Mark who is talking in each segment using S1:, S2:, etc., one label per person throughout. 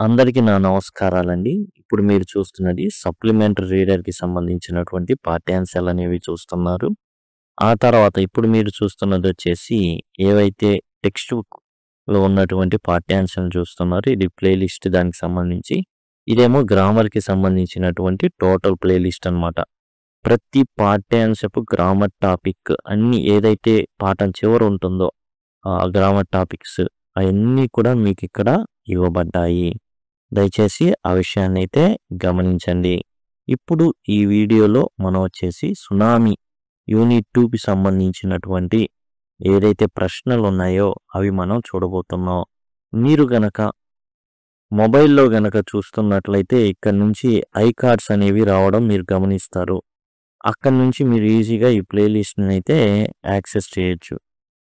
S1: అందరికీ నా నమస్కారాలండి. ఇప్పుడు మీరు చూస్తున్నది సప్లిమెంటరీ రీడర్‌కి సంబంధించినటువంటి పాఠ్యాంశాలనేవి చూస్తున్నారు. ఆ తర్వాత ఇప్పుడు మీరు చూస్తున్నదొచ్చేసి ఏవైతే టెక్స్ట్ బుక్‌లో ఉన్నటువంటి పాఠ్యాంశాలు చూస్తున్నారు. ఇది ప్లే లిస్ట్ దానికి సంబంధించి. ఇదేమో గ్రామర్‌కి సంబంధించినటువంటి టోటల్ ప్లే లిస్ట్ అన్నమాట. ప్రతి పాఠ్యాంశపు గ్రామర్ టాపిక్ అన్నీ ఏదైతే పాఠం చివర ఉంటుందో గ్రామర్ టాపిక్స్ అయన్నీ కూడా మీకిక్కడ ఇవ్వబడ్డాయి. దయచేసి ఆ విషయాన్నైతే గమనించండి. ఇప్పుడు ఈ వీడియోలో మనం వచ్చేసి సునామీ యూనిట్ 2కి సంబంధించినటువంటి ఏదైతే ప్రశ్నలు ఉన్నాయో అవి మనం చూడబోతున్నాం. మీరు గనక మొబైల్‌లో గనక చూస్తున్నట్లయితే ఇక్కడ నుంచి ఐ కార్డ్స్ అనేవి రావడం మీరు గమనిస్తారు. అక్కడి నుంచి మీరు ఈజీగా ఈ ప్లే లిస్ట్‌ని అయితే యాక్సెస్ చేయొచ్చు.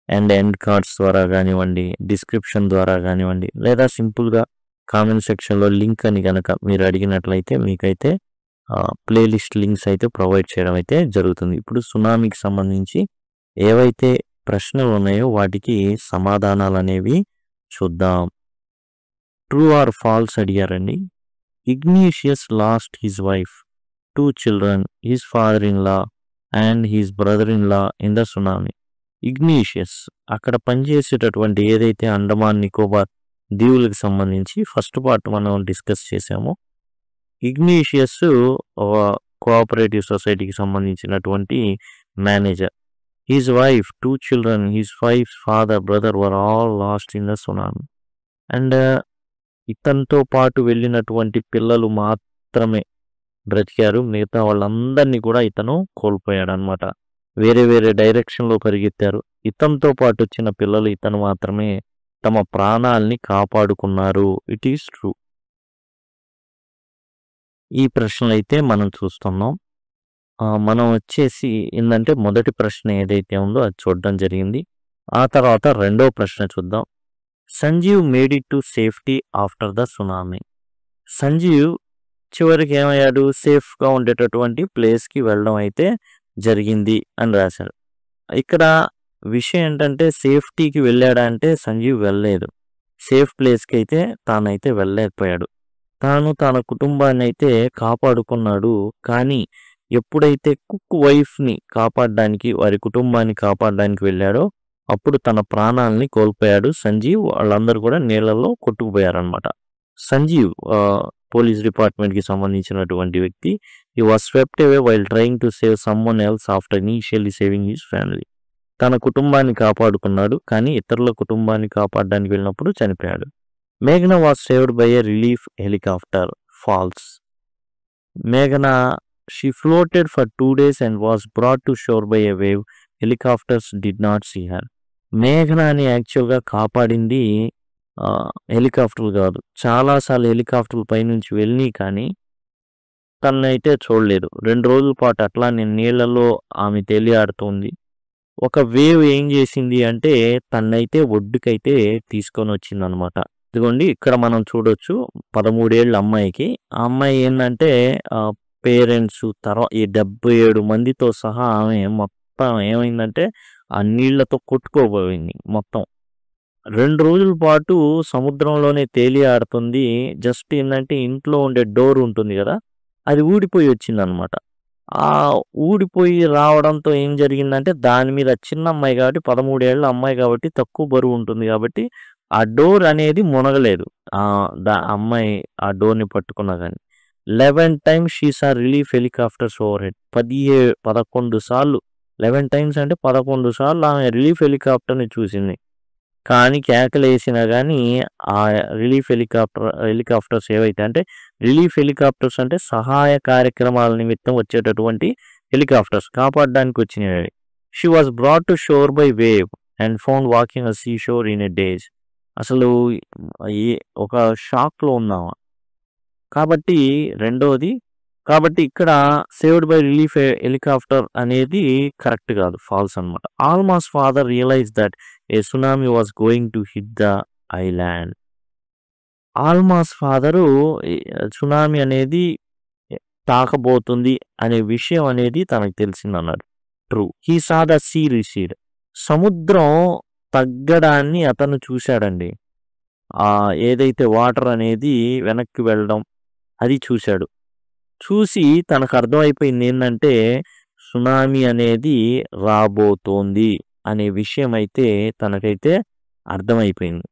S1: అండ్ ఎండ్ కార్డ్స్ ద్వారా గానివ్వండి, డిస్క్రిప్షన్ ద్వారా గానివ్వండి, లేదా సింపుల్‌గా కామెంట్ సెక్షన్‌లో లింక్ అని గనక మీరు అడిగినట్లయితే మీకైతే ప్లే లిస్ట్ లింక్స్ అయితే ప్రొవైడ్ చేయడం అయితే జరుగుతుంది. ఇప్పుడు సునామీకి సంబంధించి ఏవైతే ప్రశ్నలు ఉన్నాయో వాటికి సమాధానాలనేవి చూద్దాం. ట్రూ ఆర్ ఫాల్స్ అడిగారండి. Ignatius lost his wife, 2 children, his father-in-law and his brother-in-law in the tsunami. Ignatius అక్కడ పనిచేసేటటువంటి ఏదైతే అండమాన్ నికోబార్ దీవులకు సంబంధించి ఫస్ట్ పార్ట్ మనం డిస్కస్ చేసామో, ఇగ్నీషియస్ కోఆపరేటివ్ సొసైటీకి సంబంధించినటువంటి manager. His wife, 2 children, his wife father, brother were all last in the tsunami. And ఇతనితో పాటు వెళ్ళినటువంటి పిల్లలు మాత్రమే బ్రతికారు. మిగతా వాళ్ళందరినీ కూడా ఇతను కోల్పోయాడనమాట. వేరే వేరే డైరెక్షన్‌లో పరిగెత్తారు. ఇతనితో పాటు వచ్చిన పిల్లలు ఇతను మాత్రమే తమ ప్రాణాల్ని కాపాడుకున్నారు. It is true. ఈ ప్రశ్నలైతే మనం చూస్తున్నాం. మనం వచ్చేసి ఏందంటే మొదటి ప్రశ్న ఏదైతే ఉందో అది చూడడం జరిగింది. ఆ తర్వాత రెండో ప్రశ్న చూద్దాం. Sanjeev made it to safety after the tsunami. Sanjeev చివరికి ఏమయ్యాడు? సేఫ్‌గా ఉండేటటువంటి ప్లేస్‌కి వెళ్ళడం అయితే జరిగింది అని రాశారు. ఇక్కడ విషయం ఏంటంటే సేఫ్టీకి వెళ్ళాడా అంటే సంజీవ్ వెళ్ళలేదు. సేఫ్ ప్లేస్‌కి అయితే తానైతే వెళ్ళలేకపోయాడు. తాను తన కుటుంబాన్ని అయితే కాపాడుకున్నాడు. కానీ ఎప్పుడైతే కుక్ వైఫ్‌ని కాపాడడానికి వారి కుటుంబాన్ని కాపాడడానికి వెళ్ళాడో అప్పుడు తన ప్రాణాల్ని కోల్పోయాడు సంజీవ్. వాళ్ళందరూ కూడా నీళ్ళలో కొట్టుకుపోయారనమాట. సంజీవ్ పోలీస్ డిపార్ట్మెంట్‌కి సంబంధించినటువంటి వ్యక్తి. He was swept away while trying to save someone else after initially saving his family. తన కుటుంబాన్ని కాపాడుకున్నాడు. కానీ ఇతరుల కుటుంబాన్ని కాపాడడానికి వెళ్ళినప్పుడు చనిపోయాడు. మేఘన was saved by a relief helicopter. Falls. మేఘన she floated for 2 days and was brought to shore by a wave. Helicopters did not see her. మేఘనాని యాక్చువల్‌గా కాపాడింది హెలికాప్టర్లు కాదు. చాలాసార్లు హెలికాప్టర్లు పైనుంచి వెళ్ళినాయి కానీ తననైతే చూడలేదు. 2 రోజుల పాటు అట్లానే నీళ్ళలో ఆమె తేలియాడుతోంది. ఒక వేవ్ ఏం చేసింది అంటే తననైతే ఒడ్డుకైతే తీసుకొని వచ్చిందనమాట. ఇదిగోండి ఇక్కడ మనం చూడొచ్చు 13 ఏళ్ల అమ్మాయికి. ఆ అమ్మాయి ఏందంటే పేరెంట్స్ ఈ 77 మందితో సహా ఆమె మొత్తం ఏమైందంటే ఆ నీళ్లతో కొట్టుకోబోయింది మొత్తం. 2 రోజుల పాటు సముద్రంలోనే తేలియాడుతుంది. జస్ట్ ఏందంటే ఇంట్లో ఉండే డోర్ ఉంటుంది కదా! అది ఊడిపోయి వచ్చిందనమాట. ఊడిపోయి రావడంతో ఏం జరిగిందంటే దాని మీద చిన్న అమ్మాయి కాబట్టి 13 ఏళ్ల అమ్మాయి కాబట్టి తక్కువ బరువు ఉంటుంది కాబట్టి ఆ డోర్ అనేది మునగలేదు. అమ్మాయి ఆ డోర్‌ని పట్టుకున్నా గాని. 11 times she saw relief helicopters over head. 11 సార్లు 11 times అంటే 11 సార్లు ఆమె రిలీఫ్ హెలికాప్టర్‌ని చూసింది. కానీ కేకలేసినా గానీ ఆ రిలీఫ్ హెలికాప్టర్స్ ఏవైతే అంటే రిలీఫ్ హెలికాప్టర్స్ అంటే సహాయ కార్యక్రమాల నిమిత్తం వచ్చేటటువంటి హెలికాప్టర్స్ కాపాడడానికి వచ్చినవి. She was brought to shore by wave and found walking sea shore in a days. అసలు ఒక షాక్‌లో ఉన్నామా. కాబట్టి రెండోది కాబట్టి ఇక్కడ సేవ్డ్ బై రిలీఫ్ హెలికాప్టర్ అనేది కరెక్ట్ కాదు. ఫాల్స్ అనమాట. Almas father realize that a tsunami was going to hit the island. Almas father tsunami అనేది తాకబోతుంది అనే విషయం అనేది తనకు తెలిసిందన్నాడు. True. He saw the sea recede. సముద్రం తగ్గడాన్ని అతను చూశాడండి. ఏదైతే వాటర్ అనేది వెనక్కి వెళ్ళడం అది చూశాడు. చూసి తనకు అర్థమైపోయింది ఏందంటే, సునామీ అనేది రాబోతోంది అనే విషయం అయితే తనకైతే అర్థమైపోయింది.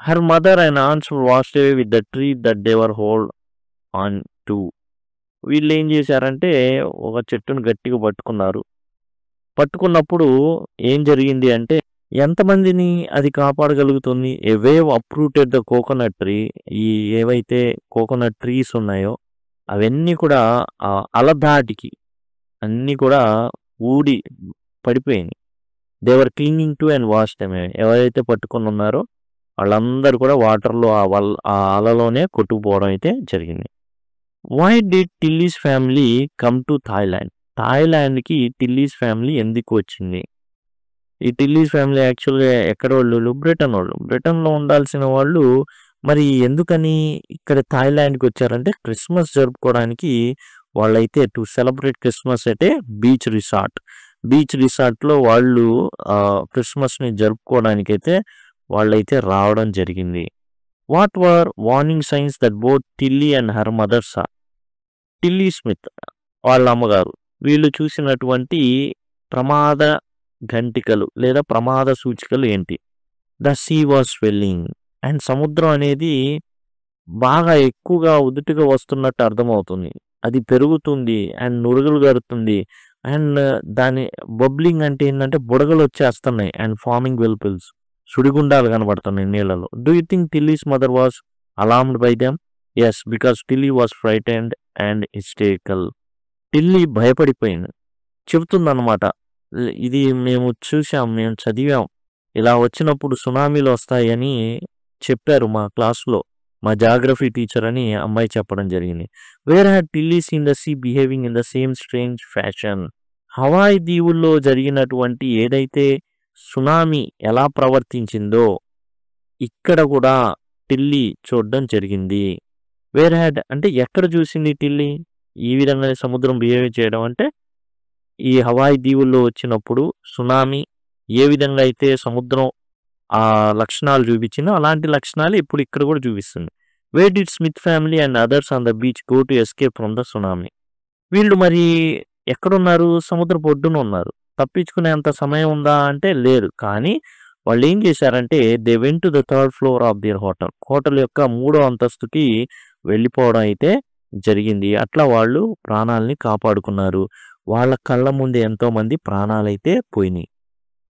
S1: Her mother and aunts washed away with the tree that they were hold on to. వీళ్ళేం చేశారంటే, ఒక చెట్టును గట్టిగా పట్టుకున్నారు. పట్టుకున్నప్పుడు ఏం జరిగింది అంటే, ఎంతమందిని అది కాపాడగలుగుతుంది? A wave uprooted the coconut tree. ఈ ఏవైతే కోకోనట్ ట్రీస్ ఉన్నాయో అవన్నీ కూడా అలధాటికి అన్నీ కూడా ఊడి పడిపోయినాయి. They were clinging to and wash them away. ఎవరైతే పట్టుకొని ఉన్నారో వాళ్ళందరూ కూడా వాటర్‌లో ఆ అలలోనే కొట్టుకుపోవడం అయితే జరిగింది. Why did Tilly's family come to Thailand? థాయిలాండ్‌కి టిల్లీస్ ఫ్యామిలీ ఎందుకు వచ్చింది? ఈ టిల్లీస్ ఫ్యామిలీ యాక్చువల్‌గా ఎక్కడోళ్ళు? బ్రిటన్ వాళ్ళు. బ్రిటన్‌లో ఉండాల్సిన వాళ్ళు మరి ఎందుకని ఇక్కడ థాయిలాండ్‌కి వచ్చారంటే, క్రిస్మస్ జరుపుకోవడానికి వాళ్ళైతే to celebrate Christmas at a beach resort. Beach రిసార్ట్‌లో వాళ్ళు క్రిస్మస్‌ని జరుపుకోవడానికైతే వాళ్ళైతే రావడం జరిగింది. What were warning signs that both Tilly and her mother saw? Tilly Smith వాళ్ళ అమ్మగారు వీళ్ళు చూసినటువంటి ప్రమాద ఘంటికలు లేదా ప్రమాద సూచికలు ఏంటి? The sea was swelling. And సముద్రం అనేది బాగా ఎక్కువగా ఉదుటుగా వస్తున్నట్టు అర్థమవుతుంది. అది పెరుగుతుంది అండ్ నురుగులు గడుతుంది. అండ్ దాని బబ్లింగ్ అంటే ఏంటంటే బుడగలు వచ్చేస్తున్నాయి అండ్ ఫార్మింగ్ వెల్పిల్స్. సుడిగుండాలు కనబడుతున్నాయి నీళ్ళలో. Do you think Tilly's mother was alarmed by them? Yes, because Tilly was frightened and hysterical. Tilly భయపడిపోయింది. చెబుతుందన్నమాట. ఇది మేము చూసాం, మేము చదివాం. ఇలా వచ్చినప్పుడు సునామీలు వస్తాయని చెప్పారు మా క్లాస్‌లో. మా జాగ్రఫీ టీచర్ అని అమ్మాయి చెప్పడం జరిగింది. Where had Tilly seen the sea behaving in the same strange fashion? Hawaii దీవుల్లో జరిగినటువంటి ఏదైతే సునామీ ఎలా ప్రవర్తించిందో ఇక్కడ కూడా టిల్లీ చూడడం జరిగింది. వేర్ హ్యాడ్ అంటే ఎక్కడ చూసింది టిల్లీ ఈ విధంగా సముద్రం బిహేవ్ చేయడం అంటే, ఈ హవాయి దీవుల్లో వచ్చినప్పుడు సునామీ ఏ విధంగా అయితే సముద్రం లక్షణాలు చూపించిందో అలాంటి లక్షణాలు ఇప్పుడు ఇక్కడ కూడా చూపిస్తుంది. Where did Smith family and others on the beach go to escape from the tsunami? వీళ్ళు మరి ఎక్కడున్నారు? సముద్రపు ఒడ్డున ఉన్నారు. తప్పించుకునేంత సమయం ఉందా అంటే లేదు. కానీ వాళ్ళు ఏం చేశారంటే, they went to the third floor of their hotel. Hotel యొక్క 3వ అంతస్తుకి వెళ్ళిపోవడం అయితే జరిగింది. అట్లా వాళ్ళు ప్రాణాలని కాపాడుకున్నారు. వాళ్ళ కళ్ళ ముందే ఎంతోమంది ప్రాణాలైతే పోయినాయి.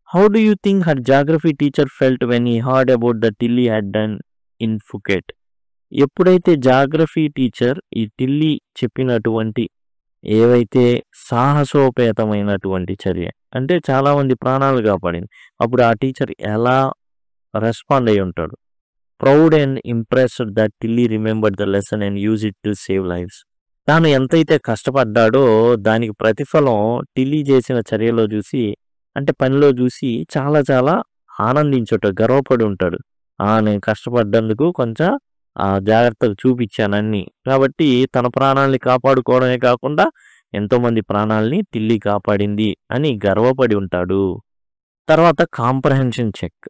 S1: How do you think her geography teacher felt when he heard about the Tilly had done in Phuket? ఎప్పుడైతే జాగ్రఫీ టీచర్ ఈ టిల్లీ చెప్పినటువంటి ఏవైతే సాహసోపేతమైనటువంటి చర్య అంటే చాలామంది ప్రాణాలు కాపాడింది, అప్పుడు ఆ టీచర్ ఎలా రెస్పాండ్ అయ్యి ఉంటాడు? Proud and impressed that Tilly remembered the lesson and use it to save lives. తాను ఎంతైతే కష్టపడ్డాడో దానికి ప్రతిఫలం టిల్లీ చేసిన చర్యలో చూసి అంటే పనిలో చూసి చాలా చాలా ఆనందించుట, గర్వపడి ఉంటాడు. నేను కష్టపడ్డందుకు కొంచెం జాగ్రత్తలు చూపించానని. కాబట్టి తన ప్రాణాలని కాపాడుకోవడమే కాకుండా ఎంతోమంది ప్రాణాలని టిల్లీ కాపాడింది అని గర్వపడి ఉంటాడు. తర్వాత comprehension check.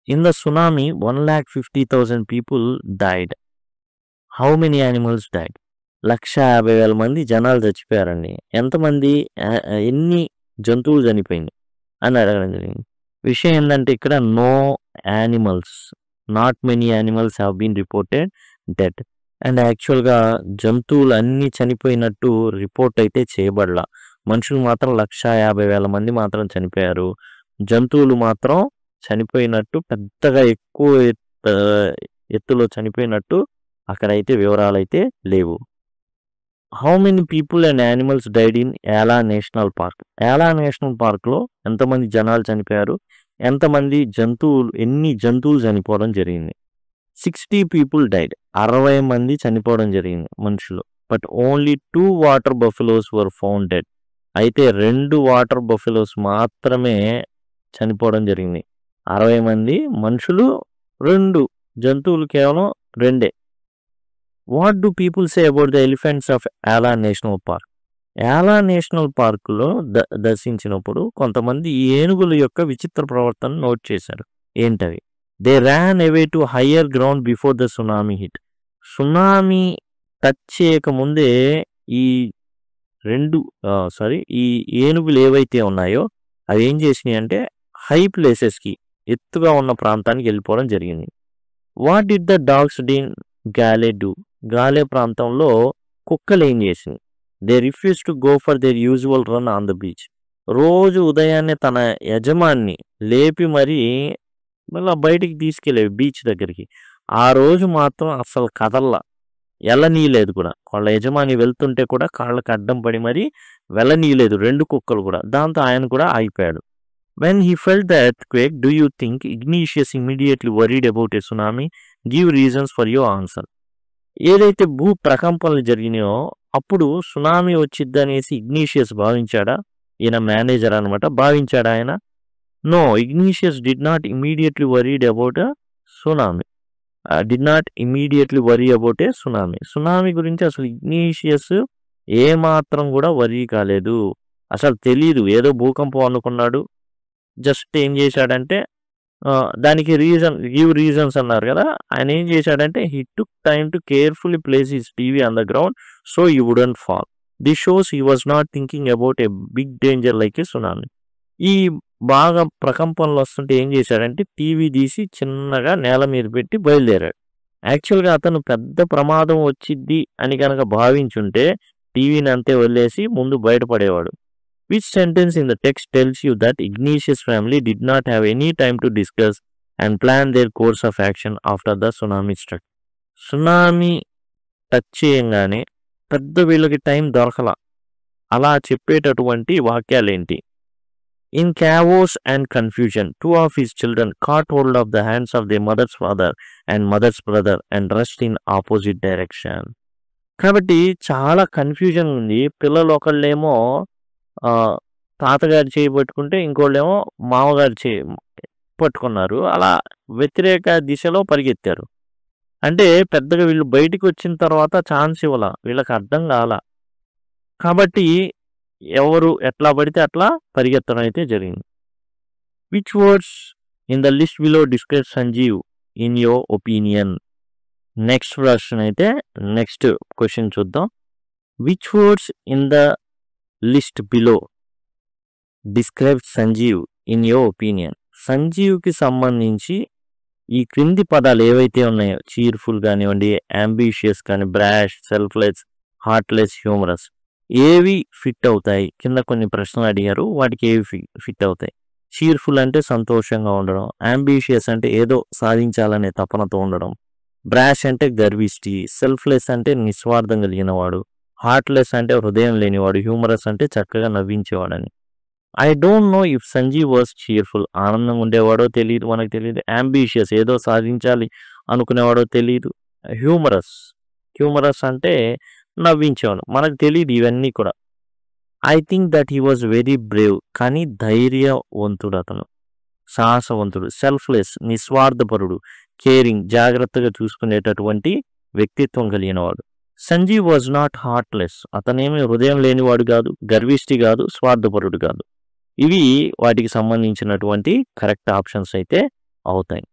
S1: In the tsunami 1,50,000 people died. How many animals died? 1,50,000 మంది జనాలు చచ్చిపోయారండి. ఎంతమంది ఎన్ని జంతువులు చనిపోయింది అని అడగడం జరిగింది. విషయం ఏంటంటే ఇక్కడ no animals, not many animals have been reported dead. And యాక్చువల్గా జంతువులు అన్నీ చనిపోయినట్టు రిపోర్ట్ అయితే చేయబడలా. మనుషులు మాత్రం 1,50,000 మంది మాత్రం చనిపోయారు. జంతువులు మాత్రం చనిపోయినట్టు పెద్దగా ఎక్కువ ఎత్తులో చనిపోయినట్టు అక్కడైతే వివరాలు అయితే లేవు. How many people and animals died in Yala National Park? Yala National పార్క్లో ఎంతమంది జనాలు చనిపోయారు, ఎంతమంది జంతువులు, ఎన్ని జంతువులు చనిపోవడం జరిగింది? 60 పీపుల్ డైడ్. 60 మంది చనిపోవడం జరిగింది మనుషులు. But only 2 water buffaloes were found dead. అయితే 2 వాటర్ బఫెలోస్ మాత్రమే చనిపోవడం జరిగింది. 60 మంది మనుషులు, 2 జంతువులు కేవలం 2. What do people say about the elephants of Yala National Park? Yala National పార్కులో దర్శించినప్పుడు కొంతమంది ఏనుగుల యొక్క విచిత్ర ప్రవర్తన నోట్ చేశారు. ఏంటవి? They ran away to higher ground before the tsunami hit. Tsunami touch చేయకముందే ఈ ఈ ఏనుగులు ఏవైతే ఉన్నాయో అవి ఏం చేసినాయి అంటే హై ప్లేసెస్కి, ఎత్తుగా ఉన్న ప్రాంతానికి వెళ్ళిపోవడం జరిగింది. What did the dogs DIN గాలే డూ? గాలే ప్రాంతంలో కుక్కలు ఏం చేసింది? They refuse to go for their usual run on the beach. రోజు ఉదయాన్నే తన యజమాన్ని లేపి మరీ మళ్ళీ బయటికి తీసుకెళ్ళేవి బీచ్ దగ్గరికి. ఆ రోజు మాత్రం అసలు కదల్లా, వెళ్ళనీయలేదు కూడా. వాళ్ళ యజమాని వెళ్తుంటే కూడా కాళ్ళకి అడ్డం పడి మరీ వెళ్ళనీయలేదు 2 కుక్కలు కూడా. దాంతో ఆయన కూడా ఆగిపోయాడు. When he felt the earthquake, do you think Ignatius immediately worried about a tsunami? Give reasons for your answer. ఏదైతే భూ ప్రకంపనలు జరిగినాయో అప్పుడు సునామీ వచ్చిద్దనేసి ఇగ్నీషియస్ భావించాడా? ఈయన మేనేజర్ అనమాట, భావించాడా ఆయన? No, Ignatius did not immediately worried about tsunami. Tsunami గురించి అసలు ఇగ్నీషియస్ ఏమాత్రం కూడా వరీ కాలేదు. అసలు తెలీదు, ఏదో భూకంపం అనుకున్నాడు. జస్ట్ ఏం చేశాడంటే దానికి గివ్ రీజన్స్ అన్నారు కదా, ఆయన ఏం చేశాడంటే he took time to carefully place his TV on the ground so you wouldn't fall. This shows he was not thinking about a big danger like a tsunami. ఈ బాగా ప్రకంపనలు వస్తుంటే ఏం చేశాడంటే టీవీ తీసి చిన్నగా నేల మీద పెట్టి బయలుదేరాడు. యాక్చువల్గా అతను పెద్ద ప్రమాదం వచ్చిద్ది అని కనుక భావించుంటే టీవీని అంతే వదిలేసి ముందు బయటపడేవాడు. Which sentence in the text tells you that Ignatius family did not have any time to discuss and plan their course of action after the tsunami struck? Tsunami touch చేయంగానే పెద్ద వీళ్ళకి టైం దొరకలా, అలా చెప్పేటటువంటి వాక్యాలేంటి? In chaos and confusion, 2 of his children caught hold of the hands of their mother's father and mother's brother and rushed in opposite direction. కాబట్టి చాలా confusion ఉంది. పిల్లలు ఒకళ్ళేమో తాతగారి చేయి పట్టుకుంటే ఇంకోళ్ళేమో మామగారి చేయి పట్టుకున్నారు. అలా వ్యతిరేక దిశలో పరిగెత్తారు. అంటే పెద్దగా వీళ్ళు బయటికి వచ్చిన తర్వాత ఛాన్స్ ఇవ్వాల, వీళ్ళకి అర్థం కాల. కాబట్టి ఎవరు ఎట్లా పడితే అట్లా పరిగెత్తడం అయితే జరిగింది. Which words in the list below describe Sanjeev in your opinion? Next ప్రశ్న అయితే నెక్స్ట్ క్వశ్చన్ చూద్దాం. Which words in the list below describe Sanjeev in your opinion? సంజీవ్కి సంబంధించి ఈ క్రింది పదాలు ఏవైతే ఉన్నాయో, చీర్ఫుల్ కానివ్వండి, అంబిషియస్ కానీ, బ్రాష్, సెల్ఫ్లెస్, హార్ట్లెస్, హ్యూమరస్, ఏవి ఫిట్ అవుతాయి? కింద కొన్ని ప్రశ్నలు అడిగారు, వాటికి ఏవి ఫిట్ అవుతాయి? చీర్ఫుల్ అంటే సంతోషంగా ఉండడం, అంబిషియస్ అంటే ఏదో సాధించాలనే తపనతో ఉండడం, బ్రాష్ అంటే గర్విష్టి, సెల్ఫ్లెస్ అంటే నిస్వార్థం కలిగినవాడు, హార్ట్లెస్ అంటే హృదయం లేనివాడు, హ్యూమరస్ అంటే చక్కగా నవ్వించేవాడని. I don't know if Sanjeev was cheerful, ఆనందంగా ఉండేవాడో తెలియదు, మనకు తెలియదు. అంబిషియస్, ఏదో సాధించాలి అనుకునేవాడో తెలియదు. హ్యూమరస్ అంటే నవ్వించేవాడు, మనకు తెలియదు ఇవన్నీ కూడా. I think that he was very Brave, కానీ ధైర్యవంతుడు అతను, సాహసవంతుడు. సెల్ఫ్లెస్, నిస్వార్థపరుడు. కేరింగ్, జాగ్రత్తగా చూసుకునేటటువంటి వ్యక్తిత్వం కలిగినవాడు. సంజీవ్ వాజ్ నాట్ హార్ట్లెస్, అతనేమి హృదయం లేనివాడు కాదు, గర్విష్టి కాదు, స్వార్థపరుడు కాదు. ఇవి వాటికి సంబంధించినటువంటి కరెక్ట్ ఆప్షన్స్ అయితే అవుతాయి.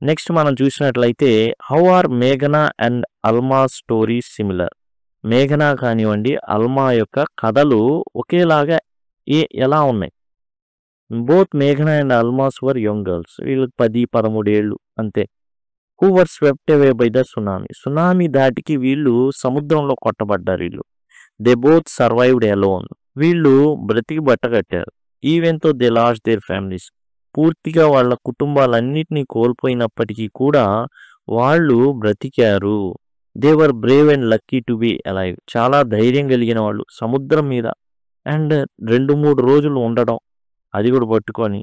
S1: నెక్స్ట్ మనం చూసినట్లయితే హౌ ఆర్ మేఘనా అండ్ అల్మా స్టోరీస్ సిమిలర్? మేఘనా కానివ్వండి, అల్మా యొక్క కథలు ఒకేలాగా ఎలా ఉన్నాయి? బోత్ మేఘనా అండ్ అల్మాస్ వర్ యంగ్ గర్ల్స్, వీళ్ళకి 10-13 ఏళ్ళు అంతే. Who were swept away by the tsunami, tsunami దాటికి వీళ్ళు సముద్రంలో కొట్టబడ్డారు. వీళ్ళు దే బోత్ సర్వైవ్డ్ అలోన్, వీళ్ళు బ్రతికి బట్టగట్టారు. Even though they lost their families, పూర్తిగా వాళ్ళ కుటుంబాలన్నిటినీ కోల్పోయినప్పటికీ కూడా వాళ్ళు బ్రతికారు. They were brave and lucky to be alive, చాలా ధైర్యం కలిగిన వాళ్ళు సముద్రం మీద. అండ్ 2-3 రోజులు ఉండడం, అది కూడా పట్టుకొని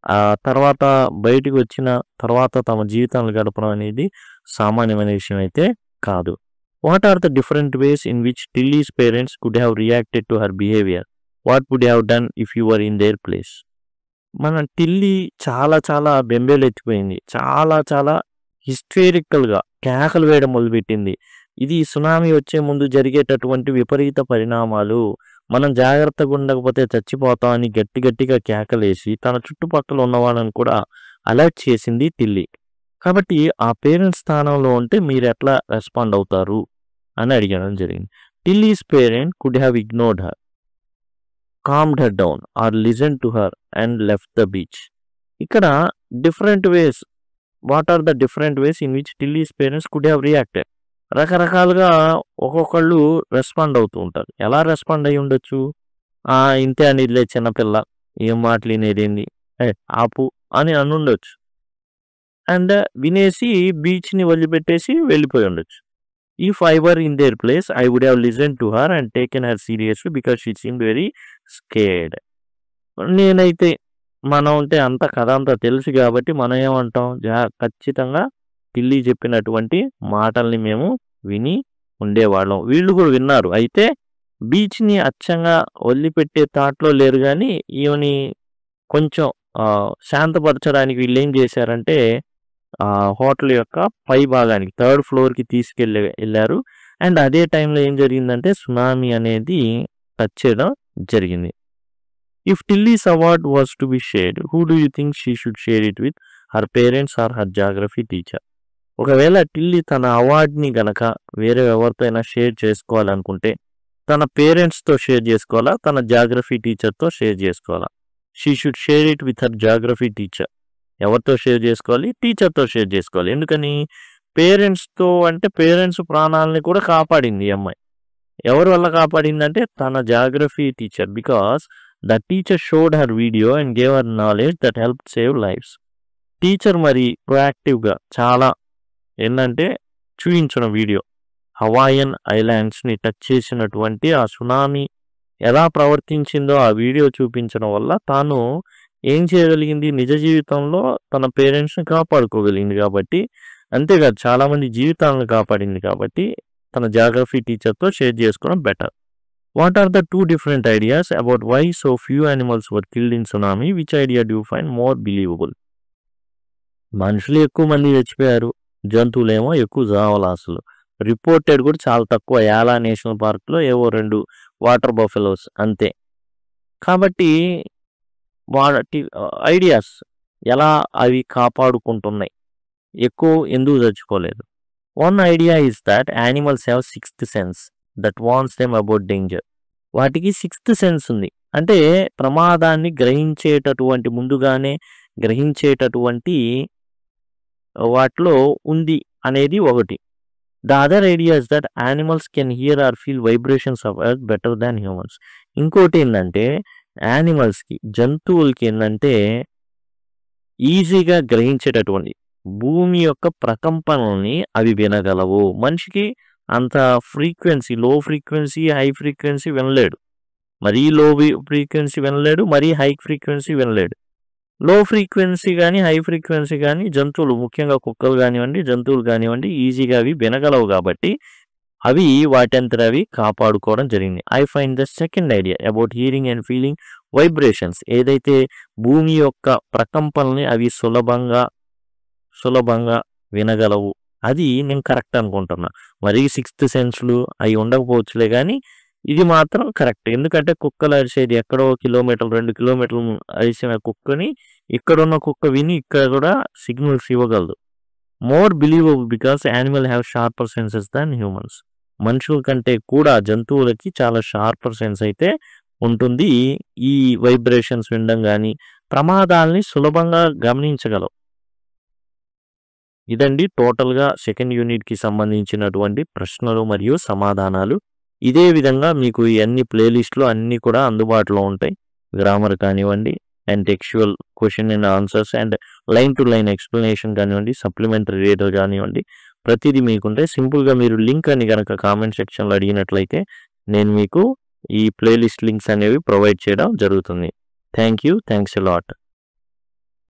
S1: ఆ తర్వాత బయటికి వచ్చిన తర్వాత తమ జీవితాలు గడపడం అనేది సామాన్యమైన విషయం అయితే కాదు. What are the different ways in which Tilly's parents could have reacted to her behaviour? What would have done if you were in their place? మన టిల్లీ చాలా బెంబేలెత్తిపోయింది, చాలా హిస్టరికల్గా కేకలు వేయడం మొదలుపెట్టింది. ఇది సునామీ వచ్చే ముందు జరిగేటటువంటి విపరీత పరిణామాలు, మనం జాగ్రత్తగా ఉండకపోతే చచ్చిపోతామని గట్టిగా కేకలేసి తన చుట్టుపక్కల ఉన్నవాళ్ళని కూడా అలర్ట్ చేసింది టిల్లీ. కాబట్టి ఆ పేరెంట్స్ స్థానంలో ఉంటే మీరు ఎట్లా రెస్పాండ్ అవుతారు అని అడిగడం జరిగింది. Tilly's parent could have ignored her, calmed her down or listen to her and left the beach. ఇక్కడ different ways, what are the different ways in which Tilly's parents could have reacted. రకరకాలుగా ఒక్కొక్కళ్ళు respond అవుతూ ఉంటారు. ఎలా respond అయ్యి ఉండొచ్చు? ఇంతే అనిలే చిన్నపిల్ల, ఏం మాటలు వినేదేంది, ఆపు అని అనుండొచ్చు. అండ్ వినేసి బీచ్ని వదిలిపెట్టేసి వెళ్ళిపోయి ఉండొచ్చు. If I were in their place I would have listen to her and taken her seriously because she seemed very scared. నేనైతే మనం అంటే అంత కథ అంతా తెలుసు కాబట్టి మనం ఏమంటాం, ఖచ్చితంగా టిల్లీ చెప్పినటువంటి మాటల్ని మేము విని ఉండేవాళ్ళం. వీళ్ళు కూడా విన్నారు. అయితే బీచ్ని అచ్చంగా వదిలిపెట్టే థాట్లో లేరు, కానీ ఈమెని కొంచెం శాంతపరచడానికి వీళ్ళు ఏం చేశారంటే హోటల్ యొక్క పై భాగానికి, 3rd ఫ్లోర్కి వెళ్ళారు. అండ్ అదే టైంలో ఏం జరిగిందంటే సునామీ అనేది టచ్ చేయడం జరిగింది. If Tilly's award was to be shared, who do you think she should share it with, her parents or her geography teacher? ఒకవేళ టిల్లీ తన అవార్డ్ని గనక వేరే ఎవరితో అయినా షేర్ చేసుకోవాలనుకుంటే తన పేరెంట్స్తో షేర్ చేసుకోవాలా, తన జాగ్రఫీ టీచర్తో షేర్ చేసుకోవాలా? She should share it with her geography teacher. ఎవరితో షేర్ చేసుకోవాలి? టీచర్తో షేర్ చేసుకోవాలి. ఎందుకని? పేరెంట్స్తో అంటే పేరెంట్స్ ప్రాణాలని కూడా కాపాడింది ఈ అమ్మాయి. ఎవరి వల్ల కాపాడిందంటే తన geography teacher. Because the teacher showed her video and gave her knowledge that help save lives. Teacher మరి ప్రొయాక్టివ్గా చాలా ఏంటంటే చూపించిన వీడియో, హవాయన్ ఐలాండ్స్ని టచ్ చేసినటువంటి ఆ సునామీ ఎలా ప్రవర్తించిందో ఆ వీడియో చూపించడం వల్ల తాను ఏం చేయగలిగింది, నిజ జీవితంలో తన పేరెంట్స్ని కాపాడుకోగలిగింది. కాబట్టి అంతేకాదు చాలామంది జీవితాలను కాపాడింది. కాబట్టి తన జాగ్రఫీ టీచర్తో షేర్ చేసుకోవడం better. What are the 2 different ideas about why so few animals were killed in tsunami? Which idea do you find more believable? మనుషులు ఎక్కువ మంది చచ్చిపోయారు, జంతువులేమో ఎక్కువ చావల. అసలు రిపోర్టెడ్ కూడా చాలా తక్కువ. యాలా నేషనల్ పార్క్లో ఏవో 2 వాటర్ బఫెలోస్ అంతే. కాబట్టి వాటి ఐడియాస్ ఎలా అవి కాపాడుకుంటున్నాయి, ఎక్కువ ఎందుకు చచ్చిపోలేదు? One idea is that animals have 6th sense that warns them about danger. వాటికి 6th సెన్స్ ఉంది, అంటే ప్రమాదాన్ని ముందుగానే గ్రహించేటటువంటి వాటిలో ఉంది అనేది ఒకటి. The other idea is that animals can hear or feel vibrations of earth better than humans. ఇంకోటి ఏంటంటే యానిమల్స్కి, జంతువులకి ఏంటంటే ఈజీగా గ్రహించేటటువంటి భూమి యొక్క ప్రకంపనల్ని అవి వినగలవు. మనిషికి అంత ఫ్రీక్వెన్సీ, లో ఫ్రీక్వెన్సీ, హై ఫ్రీక్వెన్సీ వినలేడు. మరీ లో ఫ్రీక్వెన్సీ వినలేడు, మరీ హై ఫ్రీక్వెన్సీ వినలేడు. లో ఫ్రీక్వెన్సీ కానీ హై ఫ్రీక్వెన్సీ కానీ జంతువులు, ముఖ్యంగా కుక్కలు కానివ్వండి, జంతువులు కానివ్వండి, ఈజీగా అవి వినగలవు. కాబట్టి అవి వాటంతట అవి కాపాడుకోవడం జరిగింది. I find the second idea about hearing and feeling vibrations, ఏదైతే భూమి యొక్క ప్రకంపనల్ని అవి సులభంగా వినగలవు, అది నేను కరెక్ట్ అనుకుంటున్నా. మరీ 6th సెన్స్లు అవి ఉండకపోవచ్చులే, కానీ ఇది మాత్రం కరెక్ట్. ఎందుకంటే కుక్కలు అరిసేది ఎక్కడో 1 కిలోమీటర్ 2 కిలోమీటర్లు అరిసిన కుక్కని ఇక్కడున్న కుక్క విని ఇక్కడ కూడా సిగ్నల్స్ ఇవ్వగలదు. More believable because animal have sharper senses than humans. మనుషుల కంటే కూడా జంతువులకి చాలా షార్పర్ సెన్స్ అయితే ఉంటుంది. ఈ వైబ్రేషన్స్ వినడం కానీ ప్రమాదాలని సులభంగా గమనించగలవు. ఇదండి టోటల్గా 2nd యూనిట్కి సంబంధించినటువంటి ప్రశ్నలు మరియు సమాధానాలు. ఇదే విధంగా మీకు ఈ అన్ని ప్లేలిస్టులు అన్నీ కూడా అందుబాటులో ఉంటాయి. గ్రామర్ కానివ్వండి, and textual question and answers, and line to line explanation కానివ్వండి, సప్లిమెంటరీ రీడర్ కానివ్వండి, ప్రతిదీ మీకుంటే సింపుల్గా మీరు లింక్ అని కనుక కామెంట్ సెక్షన్లో అడిగినట్లయితే నేను మీకు ఈ ప్లేలిస్ట్ లింక్స్ అనేవి ప్రొవైడ్ చేయడం జరుగుతుంది. Thanks a lot.